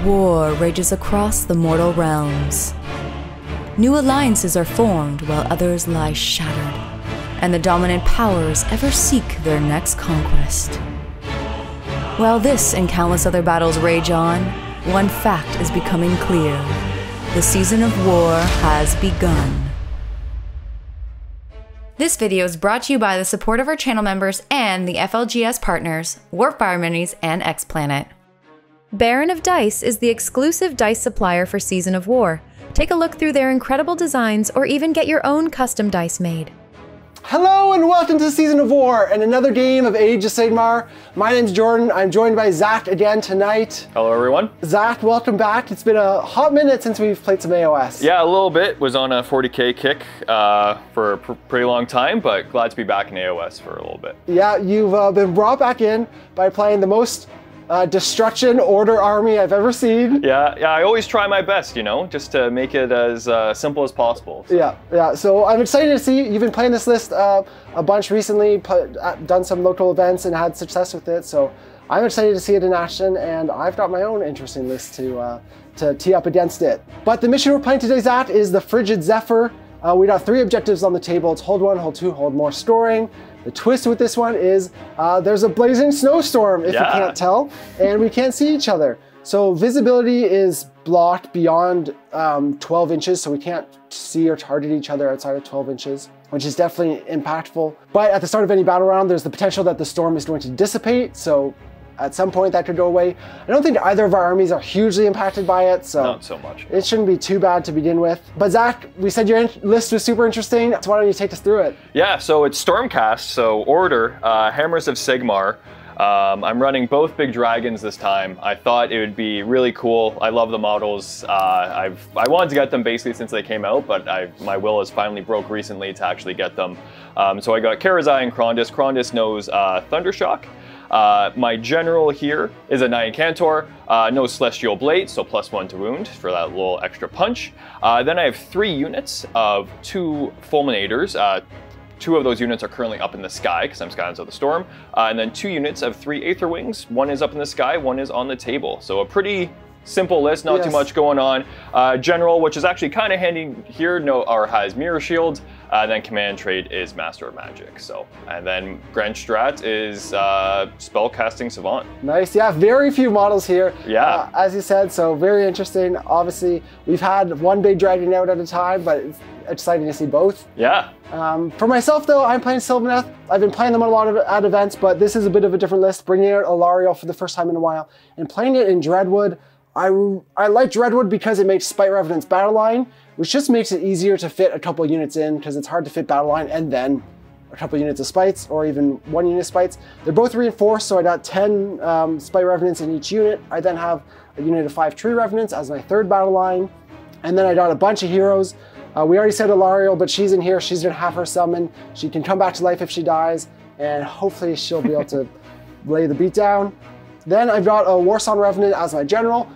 war rages across the mortal realms. New alliances are formed while others lie shattered, and the dominant powers ever seek their next conquest. While this and countless other battles rage on, one fact is becoming clear. The season of war has begun. This video is brought to you by the support of our channel members and the FLGS Partners, Warfire Minis, and X-Planet. Baron of Dice is the exclusive dice supplier for Season of War. Take a look through their incredible designs or even get your own custom dice made. Hello and welcome to Season of War and another game of Age of Sigmar. My name's Jordan. I'm joined by Zach again tonight. Hello everyone. Zach, welcome back. It's been a hot minute since we've played some AOS. Yeah, a little bit. Was on a 40k kick for a pretty long time, but glad to be back in AOS for a little bit. Yeah, you've been brought back in by playing the most destruction order army I've ever seen. Yeah, I always try my best, you know, just to make it as simple as possible. So. Yeah. So I'm excited to see you've been playing this list a bunch recently, done some local events and had success with it. So I'm excited to see it in action, and I've got my own interesting list to tee up against it. But the mission we're playing today, Zach, is the Frigid Zephyr. We got 3 objectives on the table. It's hold 1, hold 2, hold more storing. The twist with this one is there's a blazing snowstorm, if you can't tell, and we can't see each other. So visibility is blocked beyond 12 inches, so we can't see or target each other outside of 12 inches, which is definitely impactful. But at the start of any battle round, there's the potential that the storm is going to dissipate, so at some point that could go away. I don't think either of our armies are hugely impacted by it, so not so much. It shouldn't be too bad to begin with. But Zach, we said your list was super interesting, so why don't you take us through it? Yeah, so it's Stormcast, so order, Hammers of Sigmar. I'm running both big dragons this time. I thought it would be really cool. I love the models. I wanted to get them basically since they came out, but my will has finally broke recently to actually get them. So I got Karazai Krondys. Krondys knows Thundershock. My general here is a Knight Cantor, no Celestial Blade, so +1 to wound for that little extra punch. Then I have 3 units of 2 Fulminators. 2 of those units are currently up in the sky because I'm Scions of the Storm. And then 2 units of 3 Aether Wings. 1 is up in the sky, 1 is on the table. So a pretty simple list, not too much going on. General, which is actually kind of handy here, has Mirror Shield. Then Command Trait is Master of Magic. So, and then Grand Strat is Spellcasting Savant. Nice, yeah, very few models here. Yeah. As you said, so very interesting. Obviously, we've had one big dragon out at a time, but it's exciting to see both. Yeah. For myself though, I'm playing Sylvaneth. I've been playing them a lot at events, but this is a bit of a different list, bringing out Alarielle for the first time in a while, and playing it in Dreadwood. I like Dreadwood because it makes Spite Revenant's battle line, which just makes it easier to fit a couple units in, because it's hard to fit battle line and then a couple units of Spites, or even 1 unit of Spites. They're both reinforced, so I got 10 Spite Revenants in each unit. I then have a unit of 5 Tree Revenants as my 3rd battle line, and then I got a bunch of heroes. We already said Alarielle, but she's in here. She's gonna have her summon. She can come back to life if she dies, and hopefully she'll be able to lay the beat down. Then I've got a Warsong Revenant as my general.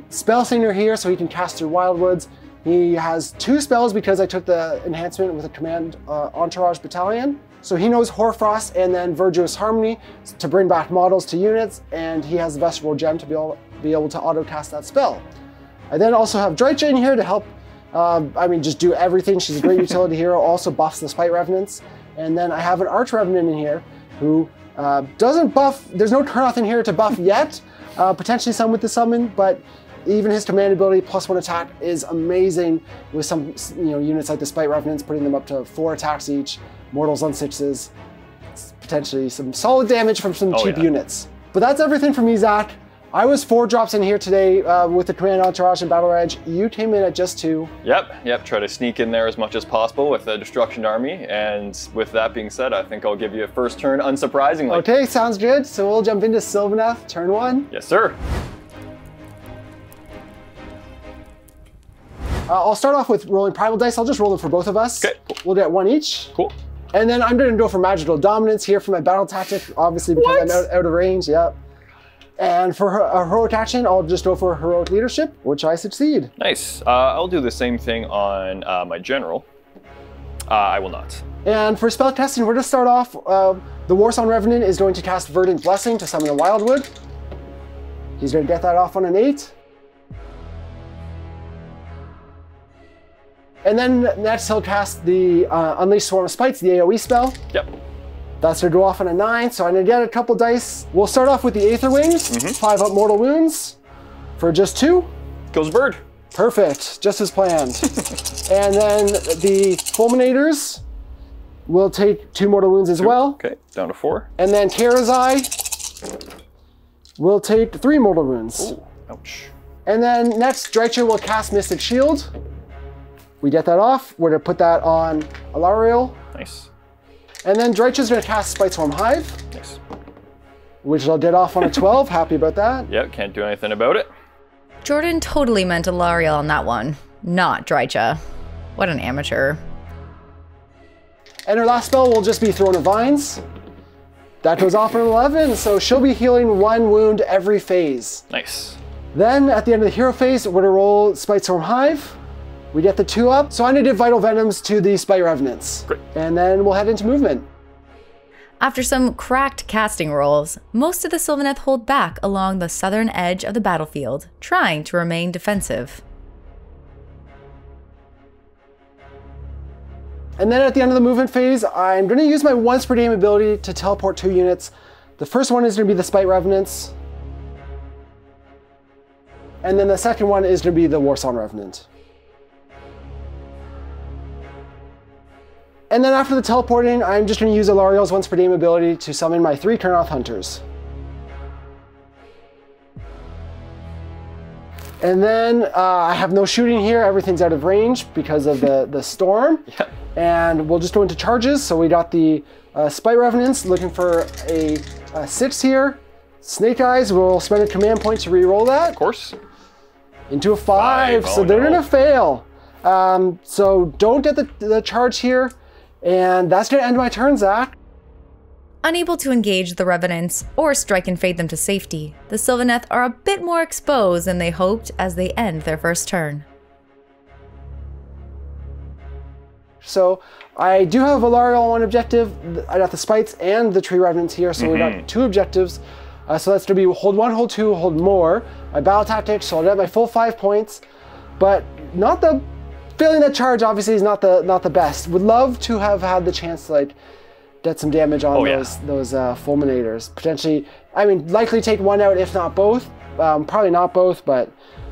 Spell Slinger here, so he can cast through Wildwoods. He has 2 spells because I took the enhancement with a command Entourage Battalion. So he knows Hoarfrost and then Virtuous Harmony to bring back models to units, and he has the Vegetable Gem to be able to auto-cast that spell. I then also have Drycha in here to help, just do everything. She's a great utility hero, also buffs the Spite Revenants. And then I have an Arch Revenant in here who doesn't buff, there's no turn-off in here to buff yet, potentially some with the summon, but even his command ability +1 attack is amazing with some units like the Spite Revenants, putting them up to 4 attacks each, mortals on 6s, it's potentially some solid damage from some cheap units. But that's everything for me, Zach. I was 4 drops in here today with the Command Entourage and Battle Reg. You came in at just 2. Yep, try to sneak in there as much as possible with the Destruction Army. And with that being said, I think I'll give you a first turn unsurprisingly. Okay, sounds good. So we'll jump into Sylvaneth, turn 1. Yes, sir. I'll start off with rolling Primal Dice. I'll just roll them for both of us. Okay. We'll get 1 each. Cool. And then I'm gonna go for Magical Dominance here for my battle tactic, obviously because I'm out of range, yep. And for a heroic action, I'll just go for heroic leadership, which I succeed. Nice. I'll do the same thing on my general. I will not. And for spell casting, we're going to start off. The Warsong Revenant is going to cast Verdant Blessing to summon a Wildwood. He's going to get that off on an 8. And then next he'll cast the Unleash Swarm of Spites, the AoE spell. Yep. That's gonna go off on a 9, so I'm gonna get a couple dice. We'll start off with the Aether Wings, 5 up Mortal Wounds for just 2. Kills bird. Perfect, just as planned. And then the Fulminators will take 2 Mortal Wounds as well. Okay, down to 4. And then Karazai will take 3 Mortal Wounds. Ooh, ouch. And then next, Drycha will cast Mystic Shield. We get that off. We're gonna put that on Alarielle. Nice. And then Drycha's gonna cast Spite Swarm Hive. Nice. Which I'll get off on a 12. Happy about that. Yeah, can't do anything about it. Jordan totally meant Alarielle on that one, not Drycha. What an amateur. And her last spell will just be Throne of Vines. That goes off on 11, so she'll be healing 1 wound every phase. Nice. Then at the end of the hero phase, we're gonna roll Spite Swarm Hive. We get the 2 up. So I'm gonna do Vital Venoms to the Spite Revenants. Great. And then we'll head into movement. After some cracked casting rolls, most of the Sylvaneth hold back along the southern edge of the battlefield, trying to remain defensive. And then at the end of the movement phase, I'm gonna use my once per game ability to teleport 2 units. The first one is gonna be the Spite Revenants. And then the second one is gonna be the Warsong Revenant. And then after the teleporting, I'm just gonna use Alarielle's once per game ability to summon my 3 Kurnoth Hunters. And then I have no shooting here, everything's out of range because of the storm. Yep. And we'll just go into charges. So we got the Spite Revenants looking for a 6 here. Snake Eyes will spend a command point to re-roll that. Of course. Into a 5, so they're gonna fail. So don't get the charge here. And that's gonna end my turn, Zach. Unable to engage the Revenants or strike and fade them to safety, the Sylvaneth are a bit more exposed than they hoped as they end their first turn. So I do have Alarielle on 1 objective. I got the Spites and the Tree Revenants here, so we got 2 objectives. So that's gonna be hold 1, hold 2, hold more. My battle tactics, so I'll get my full 5 points, but not the failing that charge obviously is not the best. Would love to have had the chance to like get some damage on those Fulminators. Potentially, I mean, likely take 1 out if not both. Probably not both, but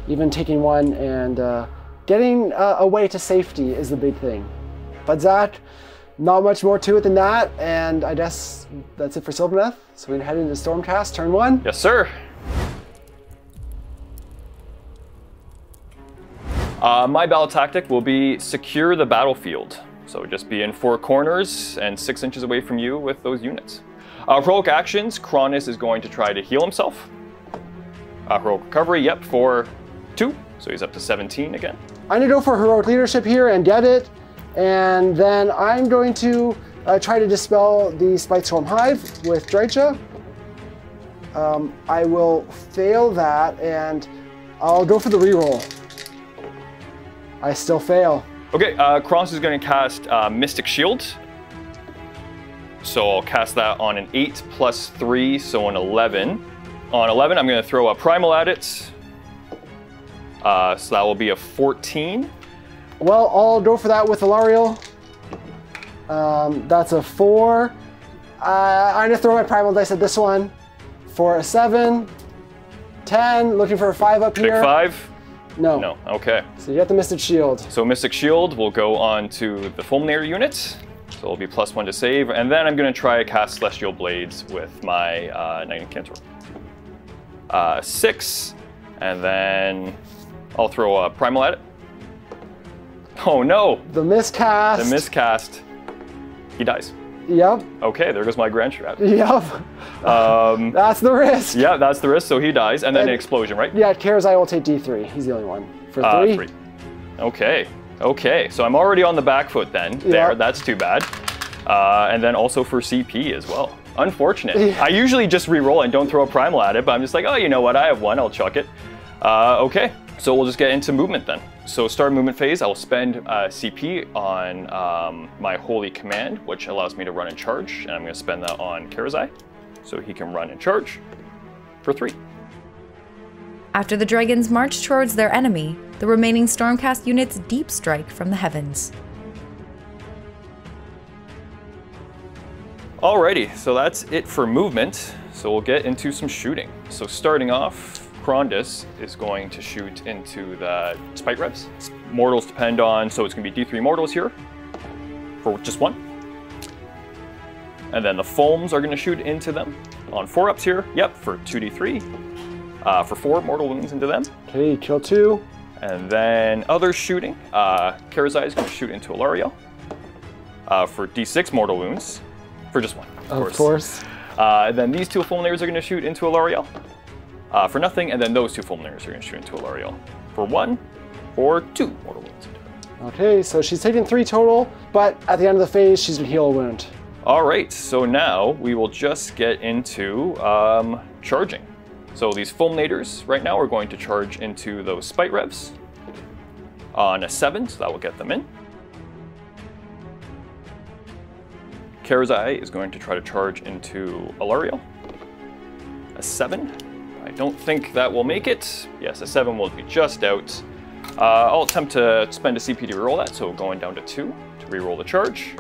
even taking 1 and getting away to safety is the big thing. But Zach, not much more to it than that, and I guess that's it for Sylvaneth. So we can head into Stormcast, turn 1. Yes, sir. My battle tactic will be secure the battlefield. So just be in 4 corners and 6 inches away from you with those units. Heroic actions, Krondys is going to try to heal himself. Heroic recovery, yep, for 2. So he's up to 17 again. I'm gonna go for heroic leadership here and get it. And then I'm going to try to dispel the Spite Swarm Hive with Drycha. I will fail that and I'll go for the reroll. I still fail. Okay, Krondys is going to cast Mystic Shield. So I'll cast that on an 8 plus 3, so an 11. On 11, I'm going to throw a Primal at it. So that will be a 14. Well, I'll go for that with Alarielle. That's a 4. I'm going to throw my Primal dice at this one for a 7. 10, looking for a 5 up here. Big 5? No. No, okay. So you get the Mystic Shield. So Mystic Shield will go on to the Fulminator unit. So it'll be +1 to save. And then I'm going to try to cast Celestial Blades with my Knight Incantor. 6. And then I'll throw a Primal at it. Oh no! The miscast. The miscast. He dies. Yep. Okay, there goes my Grand Strat. Yep. That's the risk. Yeah, that's the risk, so he dies. And then an explosion, right? Yeah, Karazai will take D3. He's the only one. For 3. 3. Okay. Okay, so I'm already on the back foot then. There, Yep. that's too bad. And then also for CP as well. Unfortunate. Yeah. I usually just re-roll and don't throw a Primal at it, but I'm just like, oh, you know what? I have 1, I'll chuck it. Okay, so we'll just get into movement then. So start movement phase, I will spend CP on my Holy Command, which allows me to run and charge, and I'm going to spend that on Karazai, so he can run and charge for 3. After the dragons march towards their enemy, the remaining Stormcast units deep strike from the heavens. Alrighty, so that's it for movement. So we'll get into some shooting. So starting off, Krondys is going to shoot into the spite revs. Mortals depend on, so it's going to be D3 mortals here for just one. And then the foams are going to shoot into them on 4-ups here. Yep, for 2d3 for 4 mortal wounds into them. Okay, kill 2. And then other shooting, Karazai is going to shoot into Alarielle for d6 mortal wounds for just one. Of course. Then these 2 fulminators are going to shoot into Alarielle for nothing, and then those 2 fulminators are going to shoot into Alarielle for 1 or 2 mortal wounds into her. Okay, so she's taken 3 total, but at the end of the phase, she's going to heal a wound. All right, so now we will just get into charging. So these fulminators right now are going to charge into those spite revs on a 7, so that will get them in. Karazai is going to try to charge into Alarielle. A 7. I don't think that will make it. Yes, a 7 will be just out. I'll attempt to spend a CP to reroll that, so going down to 2 to reroll the charge.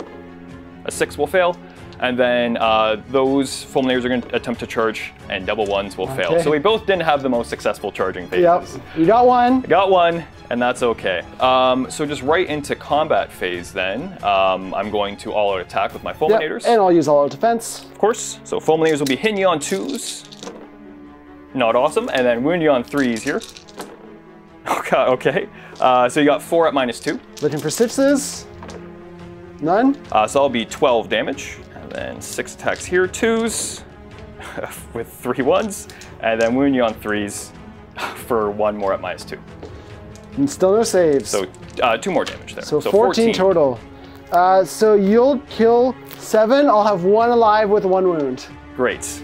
A 6 will fail, and then those fulminators are going to attempt to charge, and double 1s will fail. So we both didn't have the most successful charging phases. Yep, you got one. I got one, and that's okay. So just right into combat phase then. I'm going to all-out attack with my fulminators. Yep, and I'll use all-out defense. Of course. So fulminators will be hitting you on 2s. Not awesome, and then wound you on 3s here. Okay. So you got 4 at -2. Looking for 6s. None. So that'll be 12 damage. And then 6 attacks here, 2s with 3 1s. And then wound you on 3s for 1 more at -2. And still no saves. So 2 more damage there. So 14 total. So you'll kill 7. I'll have 1 alive with 1 wound. Great.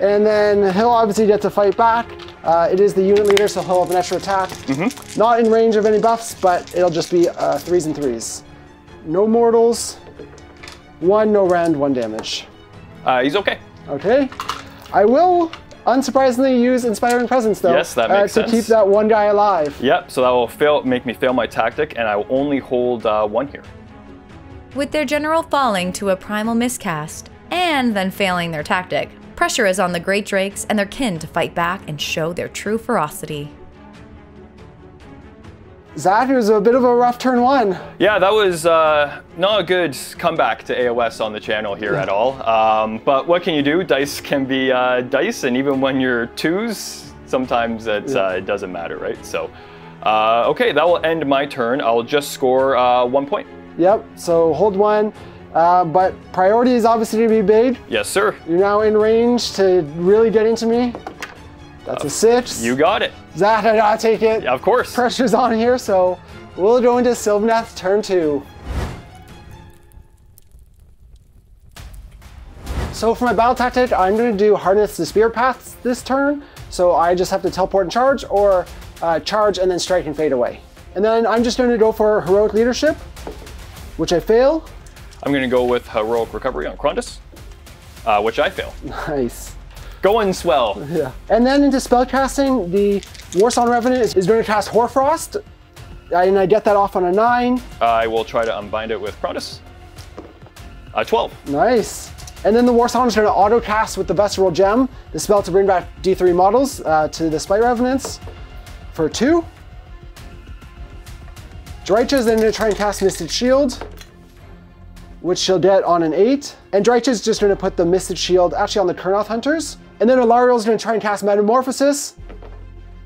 And then he'll obviously get to fight back. It is the unit leader, so he'll have an extra attack. Not in range of any buffs, but it'll just be 3s and 3s. No mortals. 1, no rend, 1 damage. He's okay. Okay. I will, unsurprisingly, use Inspiring Presence, though. Yes, that makes sense. To keep that one guy alive. Yep, so that will make me fail my tactic, and I will only hold 1 here. With their general falling to a primal miscast, and then failing their tactic, pressure is on the Great Drakes and their kin to fight back and show their true ferocity. Zach, it was a bit of a rough turn 1. Yeah, that was not a good comeback to AOS on the channel here at all. But what can you do? Dice can be dice, and even when you're 2s, sometimes it doesn't matter, right? So, okay, that will end my turn. I'll just score 1 point. Yep, so hold 1. But priority is obviously to be big. Yes, sir. You're now in range to really get into me. That's a 6. You got it. Zach, I gotta take it. Yeah, of course. Pressure's on here, so we'll go into Sylvaneth turn 2. So for my battle tactic, I'm going to do Harness the Spirit Paths this turn. So I just have to teleport and charge, or charge and then strike and fade away. And then I'm just going to go for Heroic Leadership, which I fail. I'm going to go with Heroic Recovery on Krondys, which I fail. Nice. Going swell. Yeah. And then into spellcasting, the Warsong Revenant is going to cast Hoarfrost, and I get that off on a 9. I will try to unbind it with Krondys. 12. Nice. And then the Warsong is going to auto cast with the Visceral Gem, the spell to bring back D3 models to the Spite Revenants for 2. Drycha is then going to try and cast Misted Shield, which she'll get on an 8. And Drycha is just going to put the Misted Shield actually on the Kurnoth Hunters. And then Alarielle is going to try and cast Metamorphosis,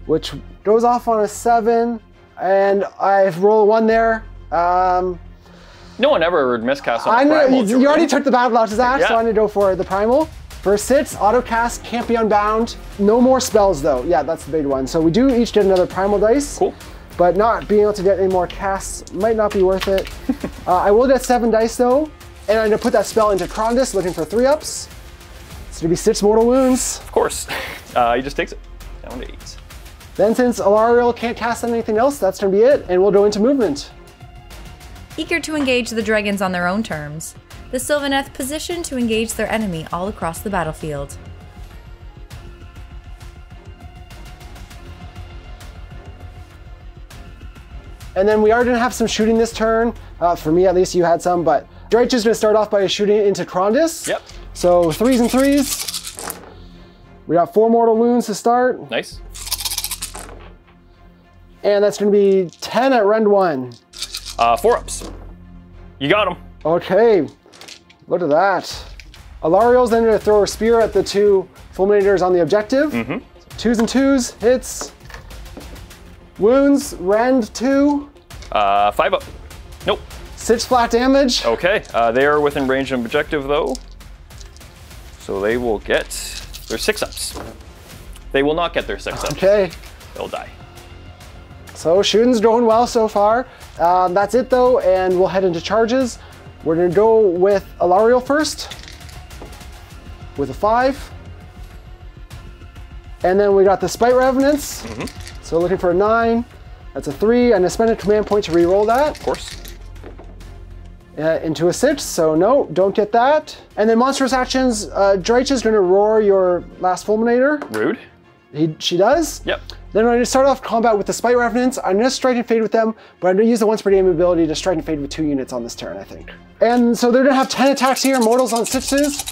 which goes off on a 7. And I roll a 1 there. No one ever miscast on I a know, primal. you already took the battle out to Zach, Yeah. so I'm going to go for the Primal. For 6, auto cast, can't be unbound. No more spells though. Yeah, that's the big one. So we do each get another Primal dice. Cool. But not being able to get any more casts might not be worth it. I will get 7 dice though, and I'm going to put that spell into Krondys, looking for 3-ups. It's going to be 6 mortal wounds. Of course. He just takes it down to 8. Then since Alarielle can't cast anything else, that's going to be it, and we'll go into movement. Eager to engage the dragons on their own terms, the Sylvaneth position to engage their enemy all across the battlefield. And then we are gonna have some shooting this turn. For me, at least, you had some, but Dreich's gonna start off by shooting into Krondys. Yep. So 3s and 3s. We got 4 mortal wounds to start. Nice. And that's gonna be 10 at rend 1. 4 ups. You got him. Okay, look at that. Alarielle's then gonna throw her spear at the 2 fulminators on the objective. So 2s and 2s, hits. Wounds, rend 2. 5 up. Nope. 6 flat damage. Okay, they are within range of objective though. So they will get their 6 ups. They will not get their 6 ups. Okay. They'll die. So shooting's going well so far. That's it though, and we'll head into charges. We're gonna go with Alarielle first, with a 5. And then we got the Spite Revenants. So looking for a 9. That's a 3. I'm gonna spend a command point to re-roll that. Of course. Into a 6, so no, don't get that. And then monstrous actions, Dreich is gonna roar your last fulminator. Rude. She does. Yep. Then I'm gonna start off combat with the Spite Revenants. I'm gonna strike and fade with them, but I'm gonna use the once per game ability to strike and fade with 2 units on this turn, I think. And so they're gonna have 10 attacks here, mortals on 6s,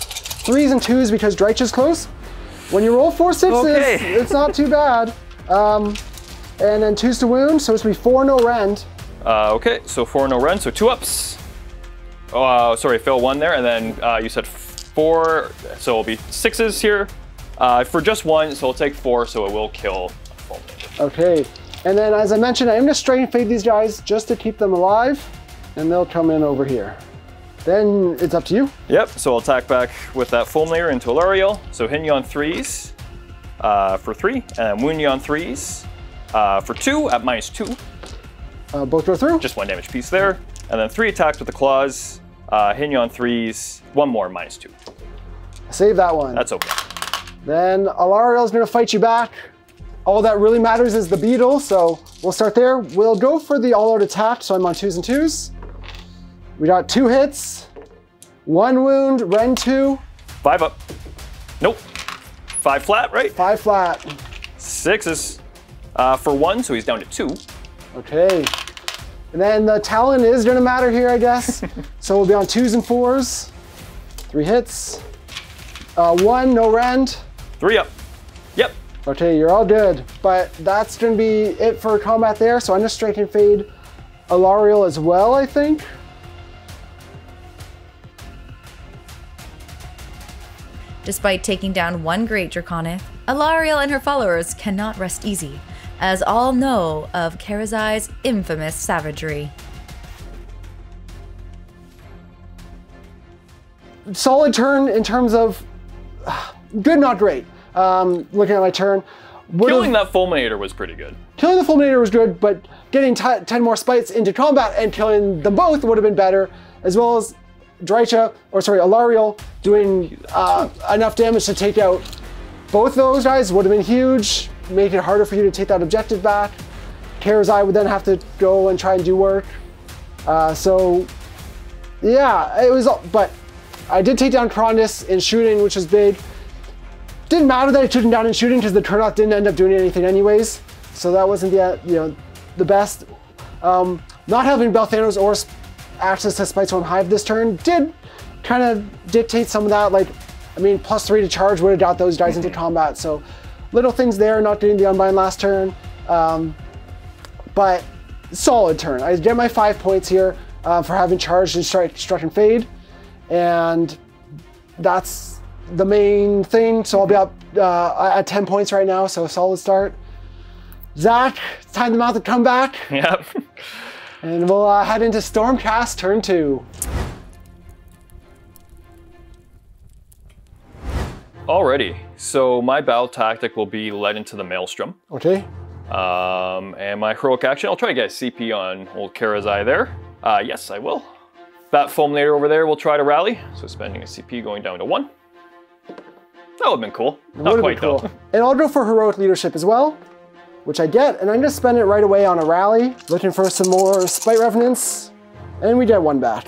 3s and 2s because Dreich is close. When you roll 4 6s, it's not too bad. And then 2s to wound, so it's gonna be 4 no rend. Okay, so 4 no rend, so 2 ups. Oh, sorry, fail 1 there, and then you said 4, so it'll be 6s here. For just 1, so it'll take 4, so it will kill a fulminator. Okay, and then as I mentioned, I'm gonna straight and fade these guys just to keep them alive, and they'll come in over here. Then it's up to you. Yep, so I'll attack back with that fulminator into Alarielle. So hitting you on 3s for 3, and then wound you on 3s for 2 at -2. Both go through. Just 1 damage piece there. And then 3 attacks with the claws, hitting you on 3s, 1 more, -2. Save that one. That's okay. Then Alarielle's gonna fight you back. All that really matters is the beetle, so we'll start there. We'll go for the all-out attack, so I'm on 2s and 2s. We got 2 hits, 1 wound, rend 2. 5 up. Nope. 5 flat, right? 5 flat. 6s for 1, so he's down to 2. Okay. And then the talon is gonna matter here, I guess. So we'll be on 2s and 4s. 3 hits. 1, no rend. 3 up. Yep. Okay, you're all good. But that's gonna be it for combat there. So I'm gonna strike and fade Alarielle as well, I think. Despite taking down 1 great Draconith, Alarielle and her followers cannot rest easy, as all know of Karazai's infamous savagery. Solid turn in terms of good, not great. Looking at my turn. Killing that fulminator was pretty good. Killing the fulminator was good, but getting 10 more spites into combat and killing them both would have been better, as well as Alarielle doing enough damage to take out both those guys would have been huge, make it harder for you to take that objective back. Karazai would then have to go and try and do work. So yeah, it was, but I did take down Krondys in shooting, which was big. Didn't matter that I took him down in shooting because the turnout didn't end up doing anything anyways. So that wasn't the best. Not having Belthanos or access to Spitesworn Hive this turn did kind of dictate some of that. Like, I mean, +3 to charge would have got those guys into combat. So little things there, not getting the Unbind last turn. But solid turn. I get my 5 points here for having charged and struck and fade. And that's the main thing. So I'll be up at 10 points right now. So solid start. Zach, it's time to mount the comeback. Yep. And we'll head into Stormcast turn 2. Alrighty, so my battle tactic will be led into the Maelstrom. Okay. And my heroic action, I'll try to get a CP on old Karazai there. Yes, I will. That fulminator over there will try to rally, so spending a CP going down to 1. That would have been cool. Not quite cool. though. And I'll go for heroic leadership as well, which I get, and I'm gonna spend it right away on a rally, looking for some more Spite Revenants, and we get 1 back.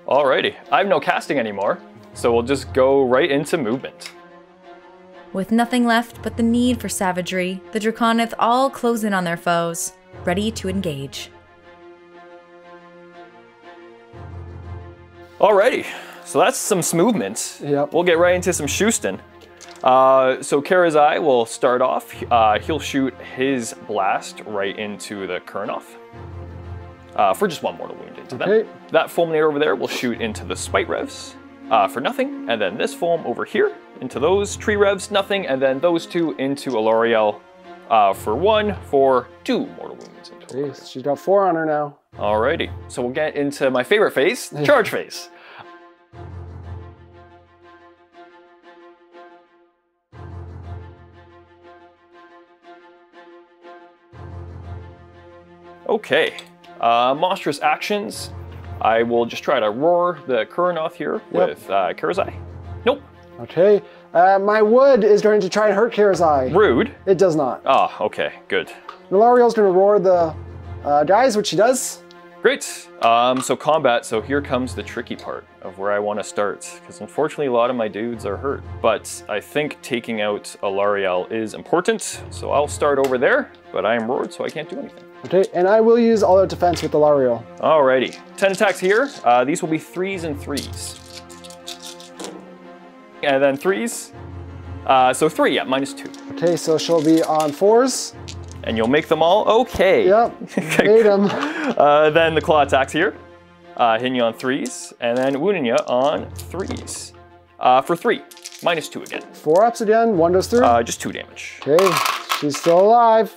Alrighty, I have no casting anymore, so we'll just go right into movement. With nothing left but the need for savagery, the Draconith all close in on their foes, ready to engage. Alrighty, so that's some movement. Yep. We'll get right into some shooting. So Karazai will start off. He'll shoot his blast right into the Kurnoth for just 1 mortal wound into them. That Fulminator over there will shoot into the Spite Revs for nothing, and then this Fulm over here into those Tree Revs, nothing, and then those 2 into Alarielle for 1 for 2 mortal wounds in total. Jeez, she's got 4 on her now. Alrighty, so we'll get into my favorite phase, the charge phase. Okay, monstrous actions. I will just try to roar the Kurnoth here with Karazai. Nope. Okay, my wood is going to try and hurt Karazai. Rude. It does not. Oh, okay, good. Alarielle's going to roar the guys, which she does. Great. So combat, so here comes the tricky part of where I want to start, because unfortunately a lot of my dudes are hurt, but I think taking out Alarielle is important, so I'll start over there, but I am roared, so I can't do anything. Okay, and I will use all out defense with Alarielle. Alrighty, 10 attacks here. These will be 3s and 3s. And then 3s. So 3, yeah, -2. Okay, so she'll be on 4s. And you'll make them all okay. Yep, made them. Then the claw attacks here, hitting you on 3s, and then wounding you on 3s. For 3, -2 again. 4 ups again, 1 goes through. Just 2 damage. Okay, she's still alive.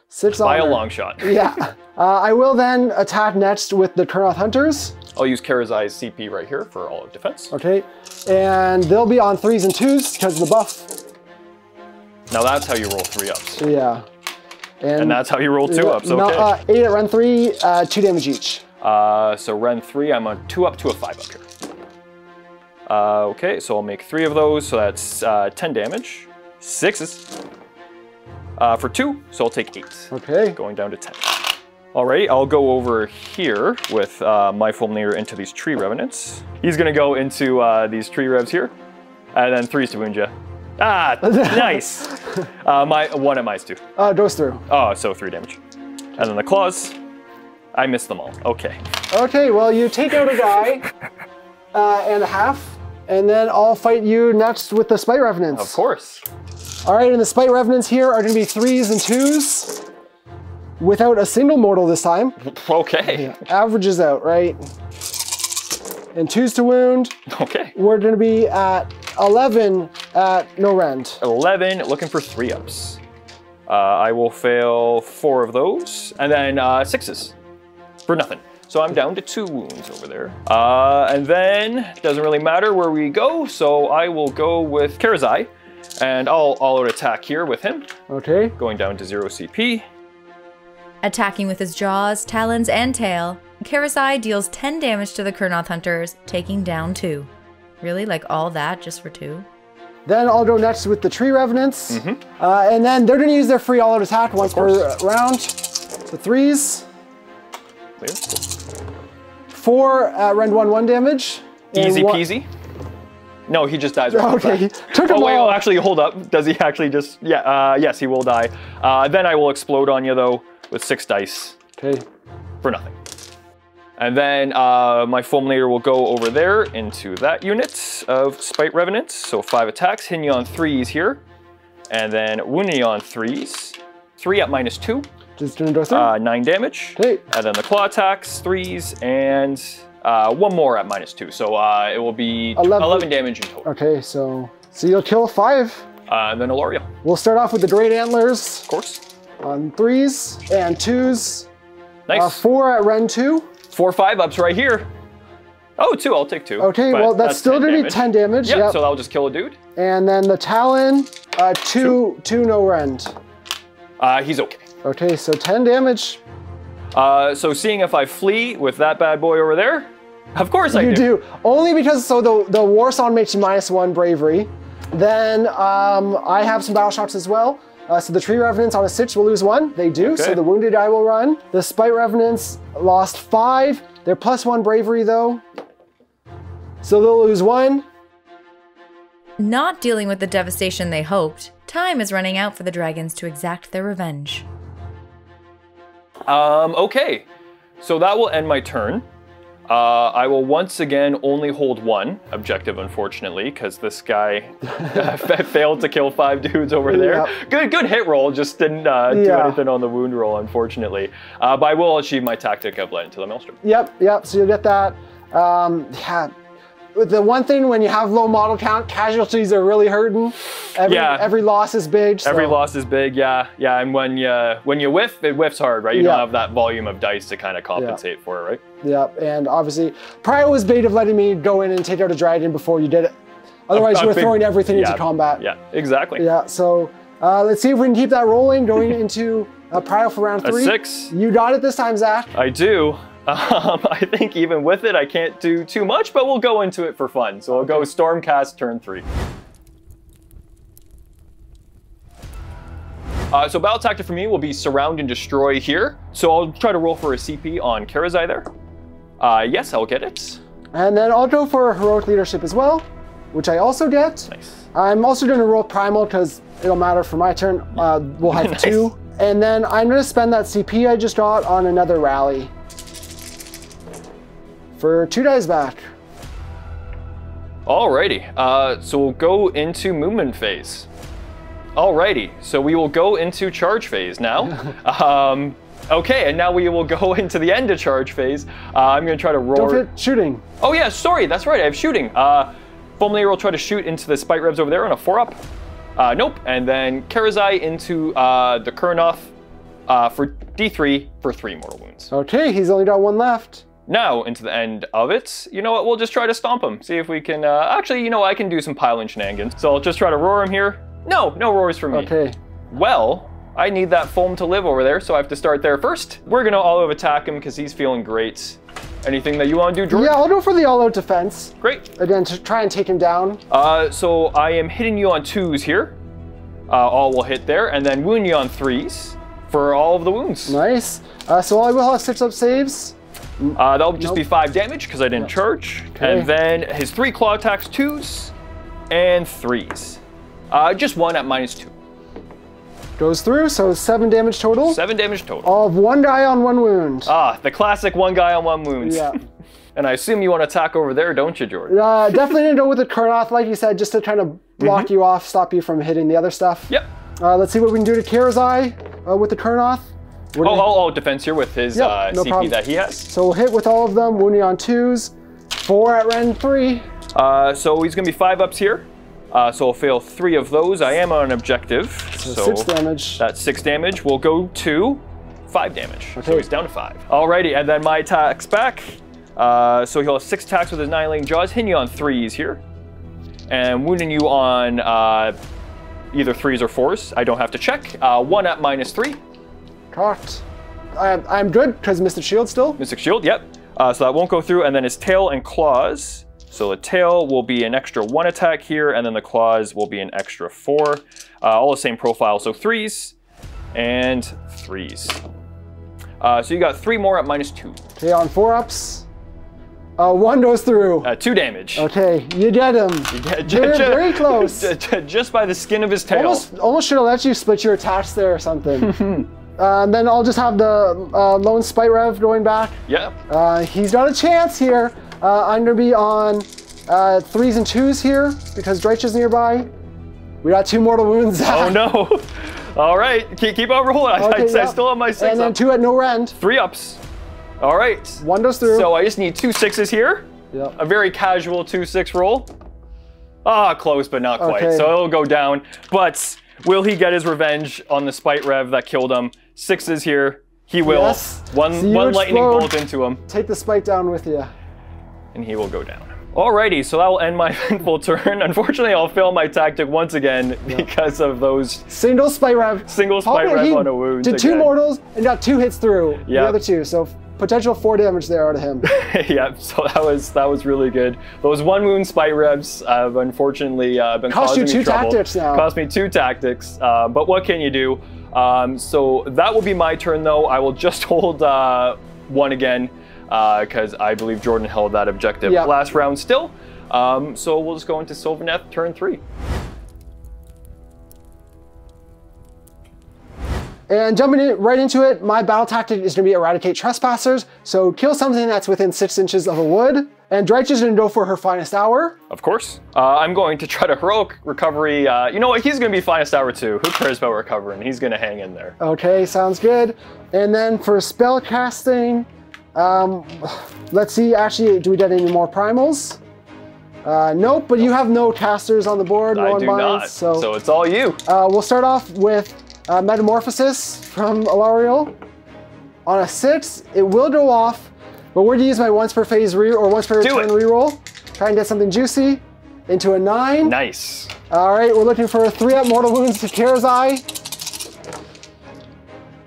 6 on By her. a long shot. Yeah. I will then attack next with the Kurnoth Hunters. I'll use Karazai's CP right here for all of defense. Okay, and they'll be on 3s and 2s because of the buff. Now that's how you roll 3 ups. Yeah. And that's how you roll 2 ups, okay. No, 8 at Ren 3, 2 damage each. So Ren 3, I'm on 2 up to a 5 up here. Okay, so I'll make 3 of those, so that's 10 damage. 6s. For 2, so I'll take 8. Okay. Going down to 10. Alrighty, I'll go over here with my Fulminator into these Tree Revenants. He's gonna go into these Tree Revs here, and then 3s to wound ya. Ah, nice! 1 at -2. Goes through. Oh, so 3 damage. And then the claws, I missed them all. Okay. Okay, well you take out a guy and a half, and then I'll fight you next with the Spite Revenants. Of course. All right, and the Spite Revenants here are gonna be 3s and 2s without a single mortal this time. Okay. Yeah, averages out, right? And 2s to wound. Okay. We're gonna be at 11 at no rend. 11, looking for 3 ups. I will fail 4 of those, and then 6s for nothing. So I'm down to 2 wounds over there. And then, doesn't really matter where we go, so I will go with Karazai, and I'll all-out attack here with him. Okay. Going down to 0 CP. Attacking with his jaws, talons, and tail, Karazai deals 10 damage to the Kurnoth Hunters, taking down 2. Really? Like all that just for 2? Then I'll go next with the Tree Revenants. And then they're gonna use their free all-out attack once per round. So 3s. Clear. 4 at rend 1 damage. Easy peasy. No, he just dies right off Okay, that. took him Oh wait, all. actually hold up. Does he actually just, yeah, yes, he will die. Then I will explode on you though with 6 dice. Okay. For nothing. And then my Fulminator will go over there into that unit of Spite Revenants. So 5 attacks, hitting you on 3s here. And then wounding you on 3s. 3 at -2. Just gonna go through. 9 damage. Okay. And then the claw attacks, 3s, and 1 more at -2. So it will be 11 damage in total. Okay, so you'll kill 5. And then Alarielle. We'll start off with the Great Antlers. Of course. On 3s and 2s. Nice. 4 at rend 2. 4 5-ups right here. Oh, 2, I'll take 2. Okay, well that's still gonna be 10 damage. Yep, so that'll just kill a dude. And then the Talon, 2 no rend. He's okay. Okay, so 10 damage. So seeing if I flee with that bad boy over there, of course I do. You do. Only because, so the War Song makes you -1 bravery. Then I have some battle shots as well. So the Tree Revenants on a 6 will lose 1. They do, Okay. so the Wounded Eye will run. The Spite Revenants lost 5. They're +1 bravery though. So they'll lose 1. Not dealing with the devastation they hoped, time is running out for the dragons to exact their revenge. Okay, so that will end my turn. I will once again only hold one objective, unfortunately, because this guy failed to kill 5 dudes over there. Good hit roll, just didn't do anything on the wound roll, unfortunately. But I will achieve my tactic of led into the maelstrom. Yep, so you'll get that. Yeah. The one thing, when you have low model count, casualties are really hurting. Every loss is big. So. Every loss is big, yeah. And when you whiff, it whiffs hard, right? You don't have that volume of dice to kind of compensate for it, right? Yep, and obviously, Prio was bait of letting me go in and take out a dragon before you did it. Otherwise, you were throwing everything into combat. Yeah, exactly. Yeah, so let's see if we can keep that rolling, going into Prio for round 3. A 6. You got it this time, Zach. I do. I think even with it, I can't do too much, but we'll go into it for fun. So I'll go Stormcast turn 3. So battle tactic for me will be surround and destroy here. So I'll try to roll for a CP on Karazai there. Yes, I'll get it. And then I'll go for heroic leadership as well, which I also get. Nice. I'm also going to roll primal because it'll matter for my turn. We'll have nice. 2. And then I'm going to spend that CP I just got on another rally. For 2 dice back. Alrighty, so we'll go into movement phase. Alrighty, so we will go into charge phase now. Okay, and now we will go into the end of charge phase. I'm gonna try to roar. Don't hit shooting. Oh yeah, sorry, that's right, I have shooting. Fulminator will try to shoot into the spite revs over there on a 4-up. Nope, and then Karazai into the Kurnoth for D3 for 3 mortal wounds. Okay, he's only got 1 left. Now, into the end of it, you know what, we'll just try to stomp him. See if we can, actually, you know what, I can do some piling shenanigans. So I'll just try to roar him here. No roars from me. Okay. Well, I need that foam to live over there, so I have to start there first. We're gonna all-out attack him because he's feeling great. Anything that you want to do, Jordan? Yeah, I'll go for the all-out defense. Great. Again, to try and take him down. So I am hitting you on 2s here. All will hit there, and then wound you on 3s for all of the wounds. Nice. So I will have 6-up saves. That'll just be 5 damage because I didn't charge. Okay. And then his 3 claw attacks, 2s and 3s. Just 1 at -2. Goes through, so 7 damage total. 7 damage total. Of 1 guy on 1 wound. The classic 1 guy on 1 wound. Yeah. And I assume you want to attack over there, don't you, Jordan? Definitely gonna go with the Kurnoth, like you said, just to kind of block you off, stop you from hitting the other stuff. Yep. Let's see what we can do to Karazai with the Kurnoth. Defense here with his CP problem. That he has. So we'll hit with all of them, wounding on 2s, 4 at round 3. So he's gonna be 5-ups here. So I'll fail 3 of those. I am on an objective. So 6 damage. That's 6 damage. We'll go to 5 damage. Okay. So he's down to 5. Alrighty, and then my attacks back. So he'll have 6 attacks with his Annihilating Jaws, hitting you on 3s here. And wounding you on either 3s or 4s. I don't have to check. 1 at -3. Cocked. I'm good because Mystic Shield still. Mystic Shield, yep. So that won't go through. And then his tail and claws. So the tail will be an extra 1 attack here, and then the claws will be an extra 4. All the same profile, so 3s and 3s. So you got 3 more at -2. Okay, on 4-ups. 1 goes through. 2 damage. Okay, you get him. Very close. Just by the skin of his tail. Almost should have let you split your attacks there or something. And then I'll just have the lone spite rev going back. Yep. He's got a chance here. I'm gonna be on 3s and 2s here because Dreich is nearby. We got 2 mortal wounds. Oh no. All right, keep on rolling. Okay, I still have my 6 and then 2 at no rend. 3-ups. All right. 1 goes through. So I just need 2 6s here. Yep. A very casual 2-6 roll. Close, but not quite. Okay. So it'll go down. But will he get his revenge on the spite rev that killed him? 6s here. He will. Yes. One lightning bolt into him. Take the spite down with you. And he will go down. Alrighty, so that will end my eventful turn. Unfortunately, I'll fail my tactic once again because of those single spite rev. Single spite rev on a wound. Did 2 mortals and got 2 hits through the other 2. So potential 4 damage there out of him. Yeah, so that was really good. Those 1 wound spite revs have unfortunately been causing me trouble. Cost you 2 tactics now. Cost me 2 tactics, but what can you do? So that will be my turn though. I will just hold 1 again because I believe Jordan held that objective last round still. So we'll just go into Sylvaneth turn 3. And jumping right into it, my battle tactic is going to be eradicate trespassers. So kill something that's within 6 inches of a wood. And Drych is going to go for her finest hour. Of course. I'm going to try to heroic recovery. You know what? He's going to be finest hour too. Who cares about recovering? He's going to hang in there. Okay, sounds good. And then for spell casting, let's see. Actually, do we get any more primals? Nope. But you have no casters on the board. I do not. So it's all you. We'll start off with Metamorphosis from Alarielle. On a 6, it will go off, but we're gonna use my once per phase or once per turn reroll. Try and get something juicy. Into a 9. Nice. All right, we're looking for a 3-up mortal wounds to Karazai.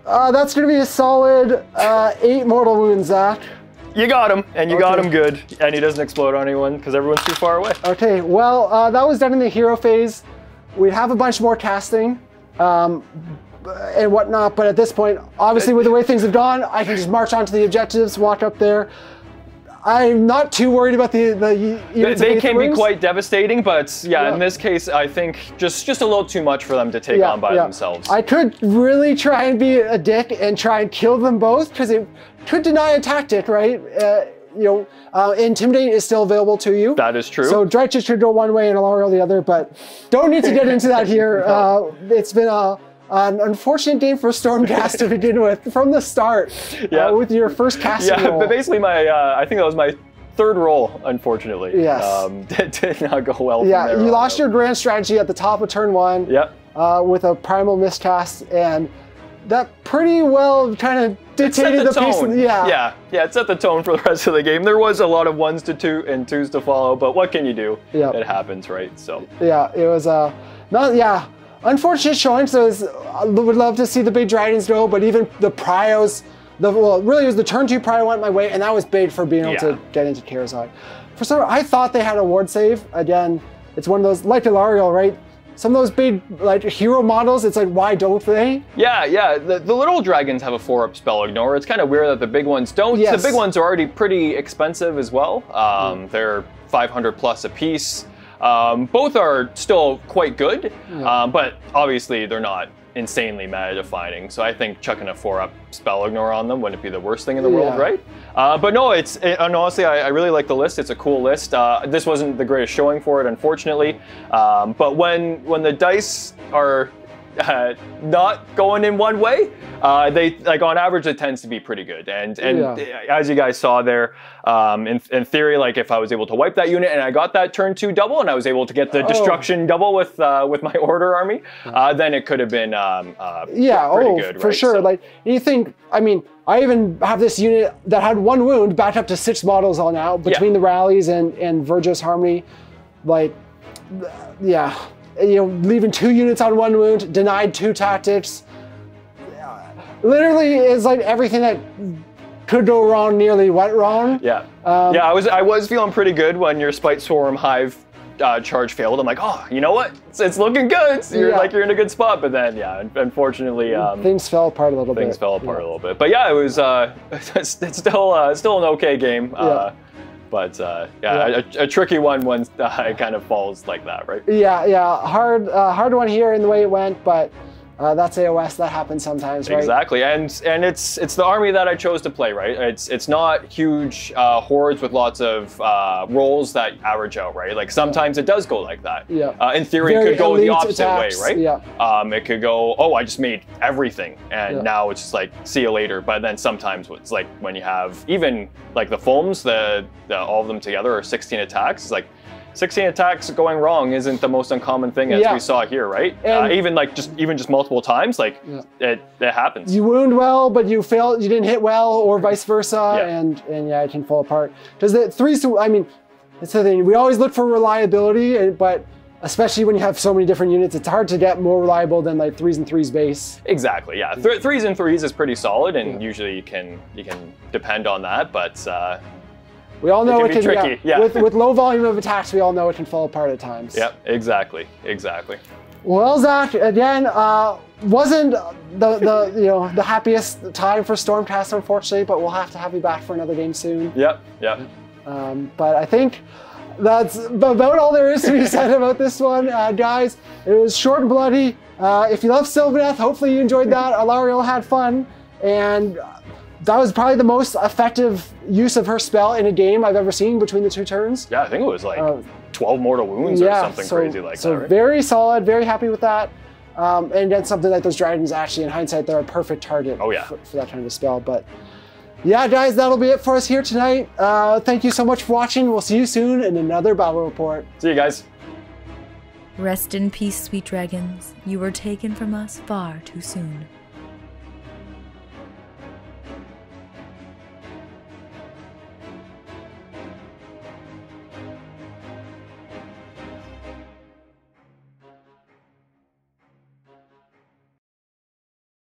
That's gonna be a solid 8 mortal wounds, Zach. You got him, and you got him good, and he doesn't explode on anyone because everyone's too far away. Okay, well, that was done in the hero phase. We have a bunch more casting. And whatnot, but at this point, obviously with the way things have gone, I can just march on to the objectives, walk up there. I'm not too worried about the They can be quite devastating, but yeah, in this case, I think just a little too much for them to take on by themselves. I could really try and be a dick and try and kill them both, because it could deny a tactic, right? Intimidate is still available to you. That is true. So Drych should go one way and Alarielle the other, but don't need to get into that here. It's been an unfortunate game for Stormcast to begin with from the start. With your first casting roll. But basically I think that was my 3rd roll, unfortunately. Yes. Did not go well. Yeah, you lost your grand strategy at the top of turn 1. Yep. With a primal miscast, and that pretty well kind of dictated the pace. Yeah, it set the tone for the rest of the game. There was a lot of 1s to 2 and 2s to follow, but what can you do? It happens, right? So. Yeah, it was unfortunate showing, so I would love to see the big dragons go, but even the pryos, really it was the turn 2 prio went my way, and that was big for being able to get into Karazai. For some reason, I thought they had a ward save. Again, it's one of those, like Alarielle, right? Some of those big hero models, it's like, why don't they? Yeah. The little dragons have a 4-up spell ignore. It's kind of weird that the big ones don't. Yes. The big ones are already pretty expensive as well. They're 500 plus a piece. Both are still quite good, but obviously they're not insanely meta defining. So I think chucking a 4-up spell ignore on them wouldn't be the worst thing in the world, right? But no, and honestly, I really like the list. It's a cool list. This wasn't the greatest showing for it, unfortunately. But when the dice are not going in one way, they on average it tends to be pretty good. And as you guys saw there, in theory, if I was able to wipe that unit and I got that turn 2 double and I was able to get the destruction double with my order army, then it could have been pretty good, for sure. So. You think, I mean, I even have this unit that had 1 wound back up to 6 models all now between the rallies and Virgos Harmony, leaving 2 units on 1 wound, denied 2 tactics. Literally is everything that could go wrong nearly went wrong. I was feeling pretty good when your Spite Swarm Hive charge failed. I'm like, oh, you know what? It's looking good. So you're in a good spot. But then, unfortunately, things fell apart a little bit. Things fell apart a little bit. But yeah, it was it's still an okay game. But a tricky one when it kind of falls like that, right? Hard one here in the way it went, but that's AOS. That happens sometimes, right? Exactly, and it's the army that I chose to play, right? It's not huge hordes with lots of rolls that average out, right? Sometimes it does go like that. In theory, it could go the opposite way, right? It could go, oh, I just made everything, and now it's just see you later. But then sometimes it's when you have even the Fulms, all of them together are 16 attacks. It's 16 attacks going wrong isn't the most uncommon thing as we saw here, right? Even just multiple times, it happens. You wound well, but you failed. You didn't hit well, or vice versa, and it can fall apart. Because the 3s, I mean, it's the thing. We always look for reliability, but especially when you have so many different units, it's hard to get more reliable than 3s and 3s base. Exactly. Yeah, 3s and 3s is pretty solid, and usually you can depend on that, but. We all know it can be tricky. With low volume of attacks, we all know it can fall apart at times. Yep, exactly. Well, Zach, again, wasn't the happiest time for Stormcast, unfortunately, but we'll have to have you back for another game soon. Yep. But I think that's about all there is to be said about this one, guys. It was short and bloody. If you love Sylvaneth, hopefully you enjoyed that. Alarielle had fun, and that was probably the most effective use of her spell in a game I've ever seen between the 2 turns. Yeah, I think it was like 12 mortal wounds or something crazy like that. Right? Very solid, very happy with that. And that's something that those dragons actually, in hindsight, they're a perfect target for that kind of spell. But yeah, guys, that'll be it for us here tonight. Thank you so much for watching. We'll see you soon in another battle report. See you guys. Rest in peace, sweet dragons. You were taken from us far too soon.